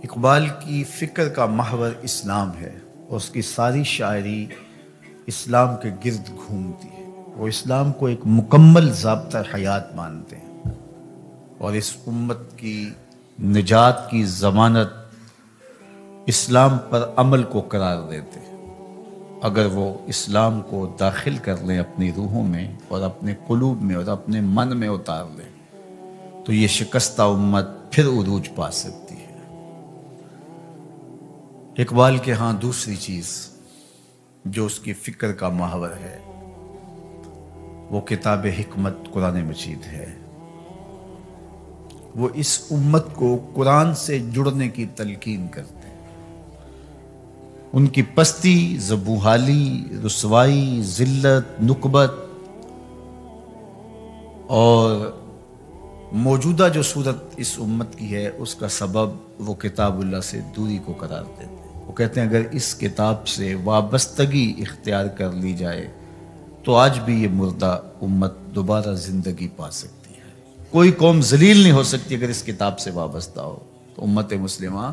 اقبال کی فکر کا محور اسلام ہے اور اس کی ساری شاعری اسلام کے گرد گھومتی ہے۔ وہ اسلام کو ایک مکمل ضابطہ حیات مانتے ہیں اور اس امت کی نجات کی ضمانت اسلام پر عمل کو قرار دیتے ہیں۔ اگر وہ اسلام کو داخل کر لیں اپنی روحوں میں اور اپنے قلوب میں اور اپنے من میں اتار لیں تو یہ شکستہ امت پھر عروج پا سکتی ہے۔ اقبال کے ہاں دوسری چیز جو اس کی فکر کا محور ہے وہ کتاب حکمت قرآن مجید ہے۔ وہ اس امت کو قرآن سے جڑنے کی تلقین کرتے ہیں۔ ان کی پستی، زبوحالی، رسوائی، ذلت، نکبت اور موجودہ جو صورت اس امت کی ہے اس کا سبب وہ کتاب اللہ سے دوری کو قرار دیتے ہیں۔ وہ کہتے ہیں اگر اس کتاب سے وابستگی اختیار کر لی جائے تو آج بھی یہ مردہ امت دوبارہ زندگی پا سکتی ہے۔ کوئی قوم ذلیل نہیں ہو سکتی اگر اس کتاب سے وابستہ ہو۔ تو امت مسلمہ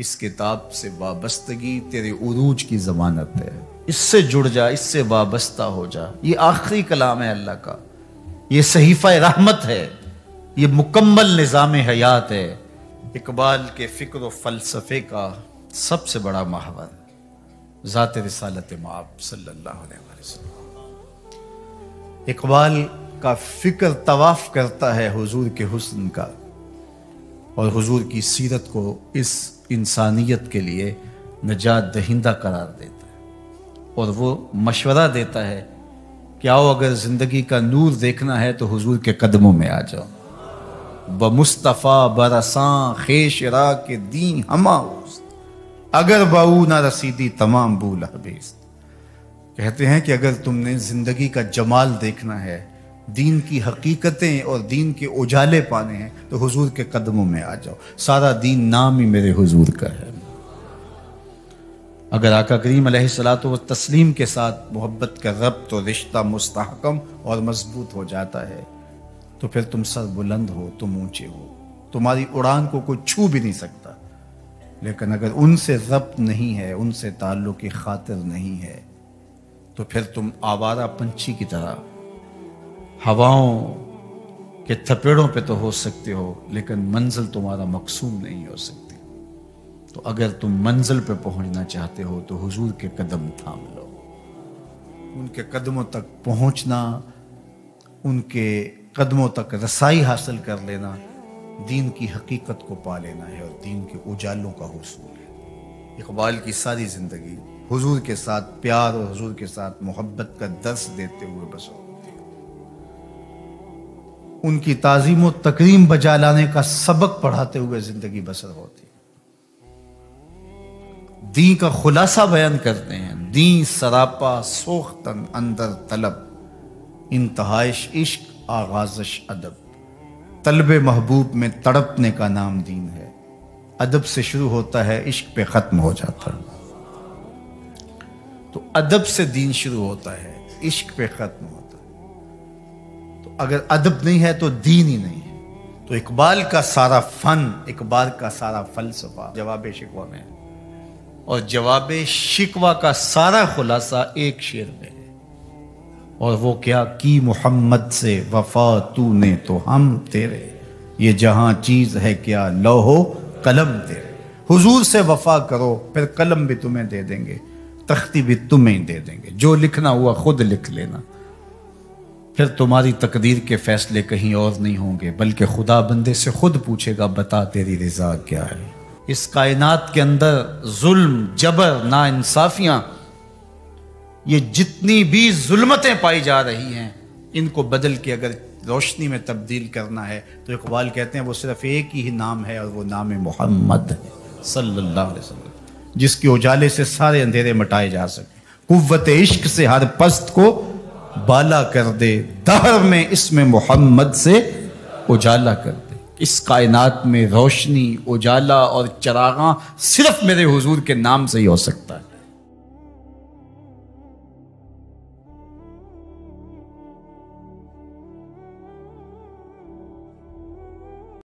اس کتاب سے وابستگی تیرے عروج کی ضمانت ہے۔ اس سے جڑ جا، اس سے وابستہ ہو جا۔ یہ آخری کلام ہے اللہ کا، یہ صحیفہ رحمت ہے، یہ مکمل نظام حیات ہے۔ اقبال کے فکر و فلسفے کا سب سے بڑا محور ذات رسالت مآب صلی اللہ علیہ وسلم۔ اقبال کا فکر طواف کرتا ہے حضور کے حسن کا اور حضور کی سیرت کو اس انسانیت کے لیے نجات دہندہ قرار دیتا ہے اور وہ مشورہ دیتا ہے کہ آؤ اگر زندگی کا نور دیکھنا ہے تو حضور کے قدموں میں آ جاؤ۔ بمصطفیٰ برساں خیش را کے دین ہما ہوست، اگر باؤ نہ رسیدی تمام بول حبیست۔ کہتے ہیں کہ اگر تم نے زندگی کا جمال دیکھنا ہے، دین کی حقیقتیں اور دین کے اجالے پانے ہیں تو حضور کے قدموں میں آ جاؤ۔ سارا دین نام ہی میرے حضور کا ہے۔ اگر آقا کریم علیہ الصلوۃ والتسلیم کے ساتھ محبت کا ربط اور رشتہ مستحکم اور مضبوط ہو جاتا ہے تو پھر تم سر بلند ہو، تم اونچے ہو، تمہاری اڑان کو کوئی چھو بھی نہیں سکتا۔ لیکن اگر ان سے ربط نہیں ہے، ان سے تعلق کی خاطر نہیں ہے تو پھر تم آوارہ پنچھی کی طرح ہواؤں کے تھپیڑوں پہ تو ہو سکتے ہو لیکن منزل تمہارا مقصود نہیں ہو سکتی۔ تو اگر تم منزل پہ پہنچنا چاہتے ہو تو حضور کے قدم تھام لو۔ ان کے قدموں تک پہنچنا، ان کے قدموں تک رسائی حاصل کر لینا دین کی حقیقت کو پا لینا ہے اور دین کے اجالوں کا حصول ہے۔ اقبال کی ساری زندگی حضور کے ساتھ پیار اور حضور کے ساتھ محبت کا درس دیتے ہوئے بسر ہوتی ہے۔ ان کی تعظیم و تکریم بجا لانے کا سبق پڑھاتے ہوئے زندگی بسر ہوتی ہے۔ دین کا خلاصہ بیان کرتے ہیں، دین سراپا سوختن اندر طلب، انتہائش عشق آغازش ادب۔ طلب محبوب میں تڑپنے کا نام دین ہے۔ ادب سے شروع ہوتا ہے، عشق پہ ختم ہو جاتا ہے۔ تو ادب سے دین شروع ہوتا ہے، عشق پہ ختم ہوتا ہے۔ تو اگر ادب نہیں ہے تو دین ہی نہیں ہے۔ تو اقبال کا سارا فن، اقبال کا سارا فلسفہ جواب شکوہ میں ہے اور جواب شکوہ کا سارا خلاصہ ایک شعر میں ہے، اور وہ کیا کی محمد سے وفا تو نے تو ہم تیرے، یہ جہاں چیز ہے کیا لوح و قلم تیرے۔ حضور سے وفا کرو پھر قلم بھی تمہیں دے دیں گے، تختی بھی تمہیں دے دیں گے، جو لکھنا ہوا خود لکھ لینا۔ پھر تمہاری تقدیر کے فیصلے کہیں اور نہیں ہوں گے بلکہ خدا بندے سے خود پوچھے گا بتا تیری رضا کیا ہے۔ اس کائنات کے اندر ظلم، جبر، ناانصافیاں، یہ جتنی بھی ظلمتیں پائی جا رہی ہیں ان کو بدل کے اگر روشنی میں تبدیل کرنا ہے تو اقبال کہتے ہیں وہ صرف ایک ہی نام ہے اور وہ نام محمد صلی اللہ علیہ وسلم، جس کے اجالے سے سارے اندھیرے مٹائے جا سکیں۔ قوت عشق سے ہر پست کو بالا کر دے، دہر میں اسم محمد سے اجالا کر دے۔ اس کائنات میں روشنی، اجالا اور چراغاں صرف میرے حضور کے نام سے ہی ہو سکتا ہے۔